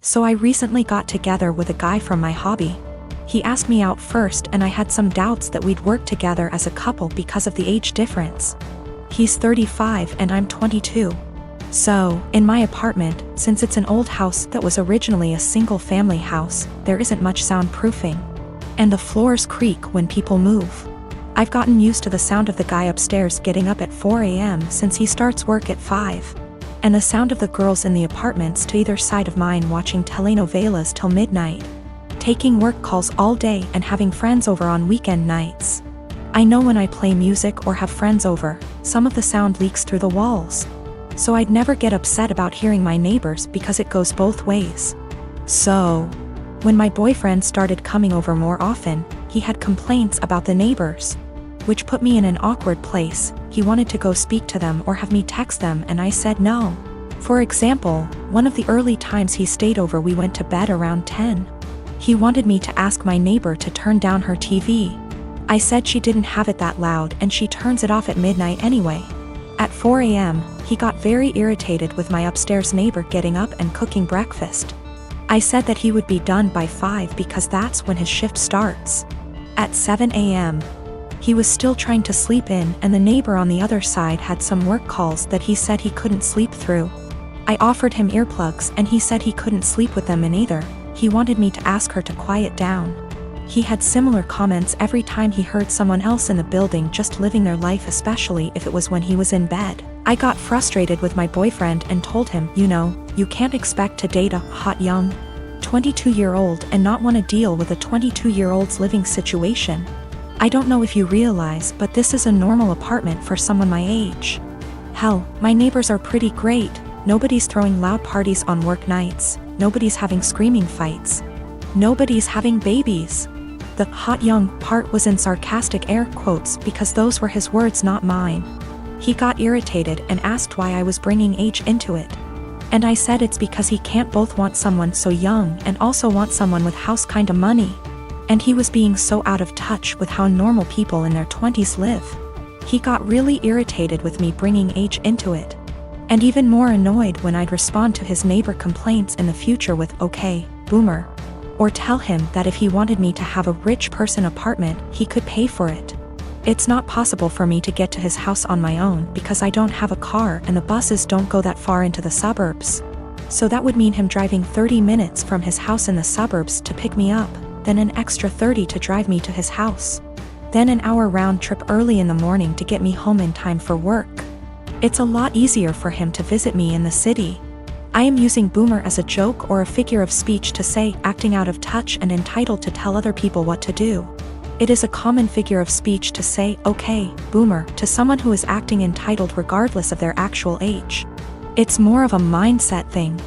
So I recently got together with a guy from my hobby. He asked me out first and I had some doubts that we'd work together as a couple because of the age difference. He's 35 and I'm 22. So, in my apartment, since it's an old house that was originally a single-family house, there isn't much soundproofing. And the floors creak when people move. I've gotten used to the sound of the guy upstairs getting up at 4 a.m. since he starts work at 5. And the sound of the girls in the apartments to either side of mine watching telenovelas till midnight, taking work calls all day and having friends over on weekend nights. I know when I play music or have friends over, some of the sound leaks through the walls. So I'd never get upset about hearing my neighbors because it goes both ways. So, when my boyfriend started coming over more often, he had complaints about the neighbors, which put me in an awkward place. He wanted to go speak to them or have me text them and I said no. For example, one of the early times he stayed over we went to bed around 10. He wanted me to ask my neighbor to turn down her TV. I said she didn't have it that loud and she turns it off at midnight anyway. At 4 a.m., he got very irritated with my upstairs neighbor getting up and cooking breakfast. I said that he would be done by 5 because that's when his shift starts. At 7 a.m., he was still trying to sleep in and the neighbor on the other side had some work calls that he said he couldn't sleep through. I offered him earplugs and he said he couldn't sleep with them in either. He wanted me to ask her to quiet down. He had similar comments every time he heard someone else in the building just living their life, especially if it was when he was in bed. I got frustrated with my boyfriend and told him, you can't expect to date a hot young 22-year-old and not want to deal with a 22-year-old's living situation. I don't know if you realize, but this is a normal apartment for someone my age. Hell, my neighbors are pretty great. Nobody's throwing loud parties on work nights. Nobody's having screaming fights. Nobody's having babies. The hot young part was in sarcastic air quotes because those were his words, not mine. He got irritated and asked why I was bringing age into it. And I said it's because he can't both want someone so young and also want someone with house kinda money. And he was being so out of touch with how normal people in their 20s live. He got really irritated with me bringing age into it. And even more annoyed when I'd respond to his neighbor complaints in the future with, okay, boomer. Or tell him that if he wanted me to have a rich person apartment, he could pay for it. It's not possible for me to get to his house on my own because I don't have a car and the buses don't go that far into the suburbs. So that would mean him driving 30 minutes from his house in the suburbs to pick me up, then an extra 30 to drive me to his house. Then an hour round trip early in the morning to get me home in time for work. It's a lot easier for him to visit me in the city. I am using boomer as a joke or a figure of speech to say acting out of touch and entitled to tell other people what to do. It is a common figure of speech to say, okay, boomer, to someone who is acting entitled regardless of their actual age. It's more of a mindset thing.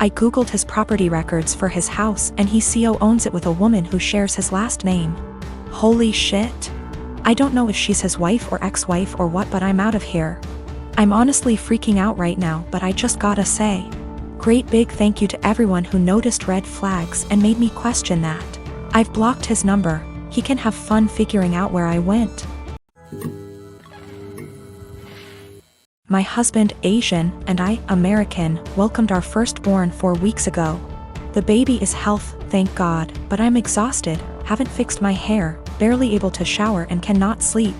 I googled his property records for his house and he owns it with a woman who shares his last name. Holy shit. I don't know if she's his wife or ex-wife or what, but I'm out of here. I'm honestly freaking out right now, but I just gotta say, great big thank you to everyone who noticed red flags and made me question that. I've blocked his number. He can have fun figuring out where I went. My husband, Asian, and I, American, welcomed our firstborn 4 weeks ago. The baby is healthy, thank God, but I'm exhausted, haven't fixed my hair, barely able to shower and cannot sleep.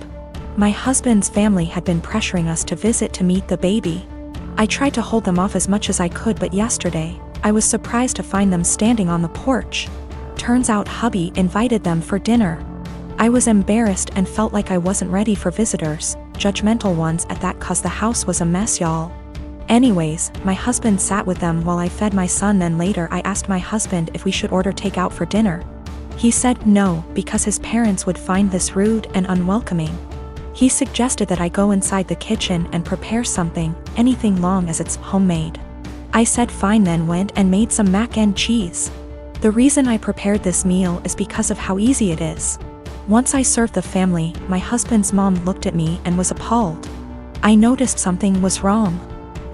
My husband's family had been pressuring us to visit to meet the baby. I tried to hold them off as much as I could, but yesterday, I was surprised to find them standing on the porch. Turns out hubby invited them for dinner. I was embarrassed and felt like I wasn't ready for visitors, judgmental ones at that, cause the house was a mess, y'all. Anyways, my husband sat with them while I fed my son, then later I asked my husband if we should order takeout for dinner. He said no, because his parents would find this rude and unwelcoming. He suggested that I go inside the kitchen and prepare something, anything long as it's homemade. I said fine, then went and made some mac and cheese. The reason I prepared this meal is because of how easy it is. Once I served the family, my husband's mom looked at me and was appalled. I noticed something was wrong.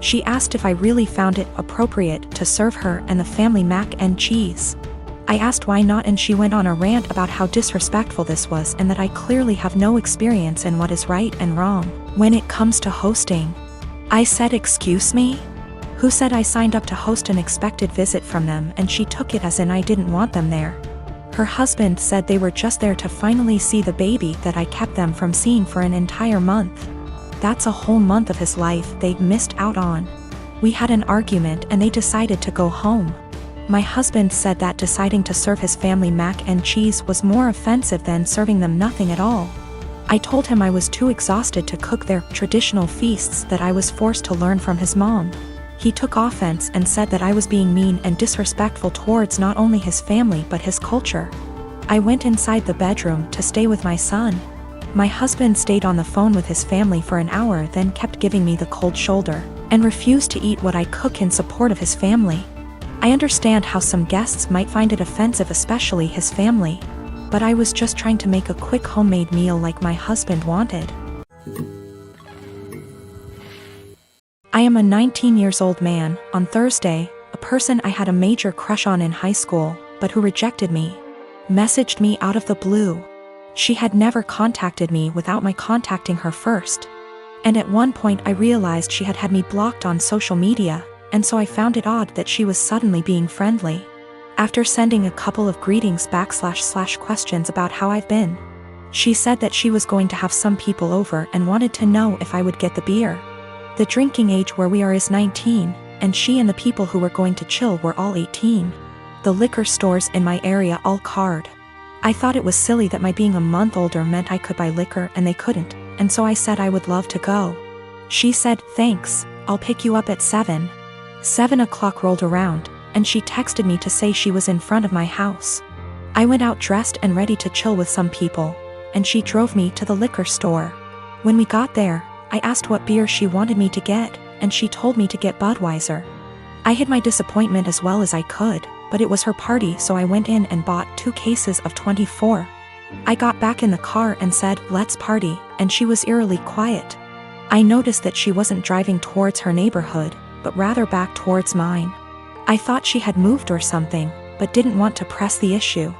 She asked if I really found it appropriate to serve her and the family mac and cheese. I asked why not, and she went on a rant about how disrespectful this was and that I clearly have no experience in what is right and wrong when it comes to hosting. I said, excuse me? who said I signed up to host an expected visit from them and she took it as in I didn't want them there. Her husband said they were just there to finally see the baby that I kept them from seeing for an entire month. That's a whole month of his life they missed out on. We had an argument and they decided to go home. My husband said that deciding to serve his family mac and cheese was more offensive than serving them nothing at all. I told him I was too exhausted to cook their traditional feasts, that I was forced to learn from his mom. He took offense and said that I was being mean and disrespectful towards not only his family but his culture. I went inside the bedroom to stay with my son. My husband stayed on the phone with his family for an hour, then kept giving me the cold shoulder, and refused to eat what I cook in support of his family. I understand how some guests might find it offensive, especially his family, but I was just trying to make a quick homemade meal like my husband wanted. I am a 19-year-old man. On Thursday, a person I had a major crush on in high school, but who rejected me, messaged me out of the blue. She had never contacted me without my contacting her first. And at one point I realized she had me blocked on social media, and so I found it odd that she was suddenly being friendly. After sending a couple of greetings / questions about how I've been, she said that she was going to have some people over and wanted to know if I would get the beer. The drinking age where we are is 19, and she and the people who were going to chill were all 18. The liquor stores in my area all card. I thought it was silly that my being a month older meant I could buy liquor and they couldn't, and so I said I would love to go. She said, "Thanks, I'll pick you up at 7. 7 o'clock rolled around, and she texted me to say she was in front of my house. I went out dressed and ready to chill with some people, and she drove me to the liquor store. When we got there, I asked what beer she wanted me to get, and she told me to get Budweiser. I hid my disappointment as well as I could, but it was her party, so I went in and bought 2 cases of 24. I got back in the car and said, "Let's party," and she was eerily quiet. I noticed that she wasn't driving towards her neighborhood, but rather back towards mine. I thought she had moved or something, but didn't want to press the issue.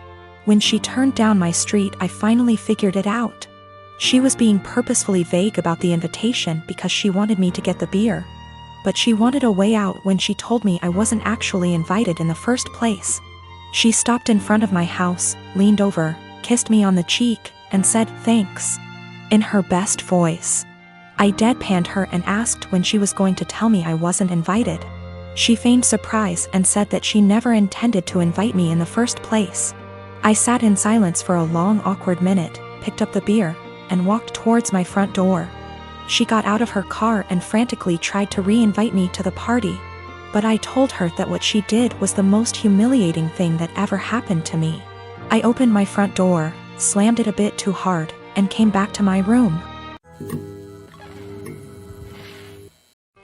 When she turned down my street, I finally figured it out. She was being purposefully vague about the invitation because she wanted me to get the beer. But she wanted a way out when she told me I wasn't actually invited in the first place. She stopped in front of my house, leaned over, kissed me on the cheek, and said, "Thanks," in her best voice. I deadpanned her and asked when she was going to tell me I wasn't invited. She feigned surprise and said that she never intended to invite me in the first place. I sat in silence for a long, awkward minute, picked up the beer, and walked towards my front door. She got out of her car and frantically tried to re-invite me to the party, but I told her that what she did was the most humiliating thing that ever happened to me. I opened my front door, slammed it a bit too hard, and came back to my room.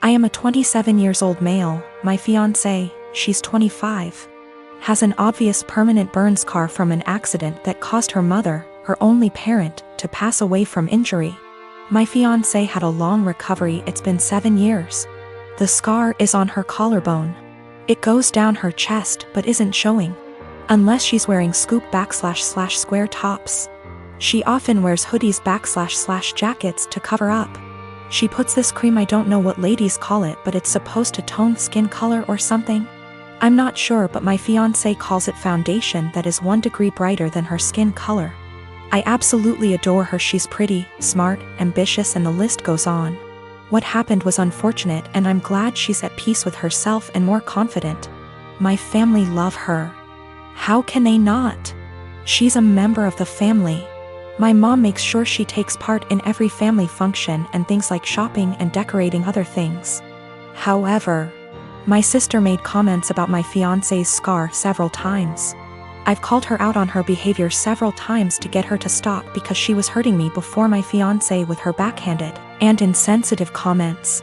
I am a 27-year-old male. My fiancé, she's 25, has an obvious permanent burn scar from an accident that caused her mother, her only parent, to pass away from injury. My fiancé had a long recovery. It's been 7 years. The scar is on her collarbone. It goes down her chest but isn't showing, unless she's wearing scoop / square tops. She often wears hoodies / jackets to cover up. She puts this cream, I don't know what ladies call it, but it's supposed to tone skin color or something. I'm not sure, but my fiancé calls it foundation that is 1 degree brighter than her skin color. I absolutely adore her. She's pretty, smart, ambitious, and the list goes on. What happened was unfortunate, and I'm glad she's at peace with herself and more confident. My family love her. How can they not? She's a member of the family. My mom makes sure she takes part in every family function and things like shopping and decorating other things. However, my sister made comments about my fiancé's scar several times. I've called her out on her behavior several times to get her to stop because she was hurting me before my fiancé with her backhanded and insensitive comments.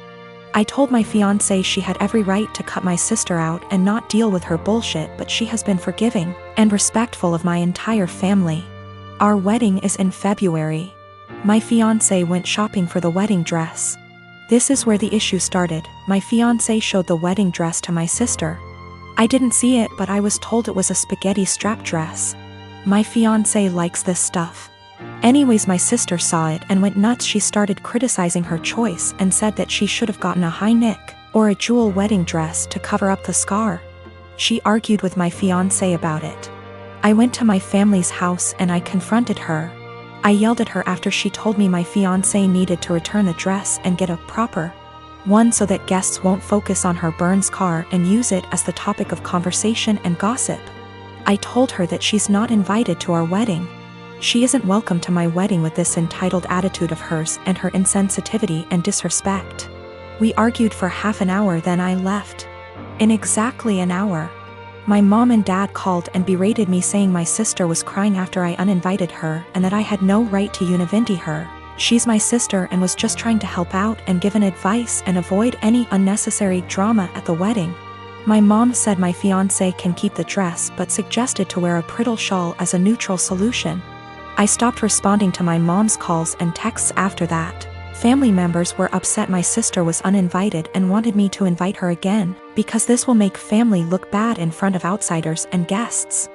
I told my fiancé she had every right to cut my sister out and not deal with her bullshit, but she has been forgiving and respectful of my entire family. Our wedding is in February. My fiancé went shopping for the wedding dress. This is where the issue started. My fiancé showed the wedding dress to my sister. I didn't see it, but I was told it was a spaghetti strap dress. My fiancé likes this stuff. Anyways, my sister saw it and went nuts. She started criticizing her choice and said that she should have gotten a high neck, Or a jewel wedding dress to cover up the scar? She argued with my fiancé about it. I went to my family's house and I confronted her. I yelled at her after she told me my fiancé needed to return the dress and get a proper one so that guests won't focus on her burned scar and use it as the topic of conversation and gossip. I told her that she's not invited to our wedding. She isn't welcome to my wedding with this entitled attitude of hers and her insensitivity and disrespect. We argued for half an hour, then I left. In exactly an hour, my mom and dad called and berated me, saying my sister was crying after I uninvited her and that I had no right to univindi her. She's my sister and was just trying to help out and give an advice and avoid any unnecessary drama at the wedding. My mom said my fiancé can keep the dress but suggested to wear a bridal shawl as a neutral solution. I stopped responding to my mom's calls and texts after that. Family members were upset my sister was uninvited and wanted me to invite her again, because this will make family look bad in front of outsiders and guests.